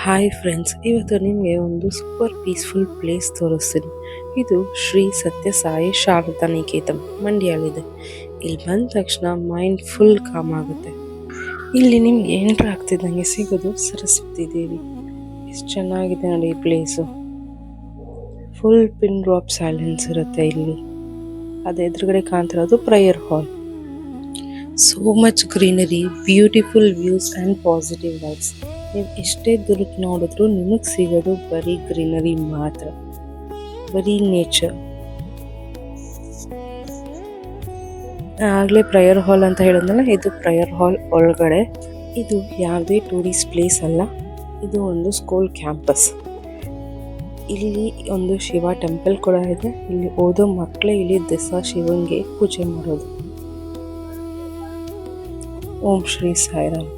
Hi friends, ಇವತ್ತು ನಿಮಗೆ ಒಂದು ಸೂಪರ್ ಪೀಸ್ಫುಲ್ ಪ್ಲೇಸ್ ತೋರಿಸ್ತೀನಿ. ಇದು ಶ್ರೀ ಸತ್ಯ ಸಾಯಿ ಶಾರದಾ ನಿಕೇತನ್ ಮಂಡ್ಯಲ್ಲಿದೆ. ಇಲ್ಲಿ ಬಂದ ತಕ್ಷಣ ಮೈಂಡ್ ಫುಲ್ ಕಾಮ್ ಆಗುತ್ತೆ. ಇಲ್ಲಿ ನಿಮ್ಗೆ ಎಂಟ್ರ್ ಆಗ್ತಿದ್ದಂಗೆ ಸಿಗೋದು ಸರಸ್ವತಿ ದೇವಿ. ಎಷ್ಟು ಚೆನ್ನಾಗಿದೆ ನೋಡಿ ಈ place. Full pin drop silence ಇರುತ್ತೆ ಇಲ್ಲಿ. ಅದು ಎದುರುಗಡೆ ಕಾಣ್ತಿರೋದು prayer hall. So much greenery, beautiful views and positive vibes. ನೀವು ಎಷ್ಟೇ ದೂರಕ್ಕೆ ನೋಡಿದ್ರು ನಿಮಗೆ ಸಿಗೋದು ಬರೀ ಗ್ರೀನರಿ ಮಾತ್ರ, ಬರೀ ನೇಚರ್. ಆಗಲೇ ಪ್ರೇಯರ್ ಹಾಲ್ ಅಂತ ಹೇಳಿದ್ನಲ್ಲ, ಇದು ಪ್ರೇಯರ್ ಹಾಲ್ ಒಳಗಡೆ. ಇದು ಯಾವುದೇ ಟೂರಿಸ್ಟ್ ಪ್ಲೇಸ್ ಅಲ್ಲ, ಇದು ಒಂದು ಸ್ಕೂಲ್ ಕ್ಯಾಂಪಸ್. ಇಲ್ಲಿ ಒಂದು ಶಿವ ಟೆಂಪಲ್ ಕೂಡ ಇದೆ. ಇಲ್ಲಿ ಓದೋ ಮಕ್ಕಳೇ ಇಲ್ಲಿ ದಿವಸ ಶಿವನಿಗೆ ಪೂಜೆ ಮಾಡೋದು. ಓಂ ಶ್ರೀ ಸಾಯಿರಾಮ್.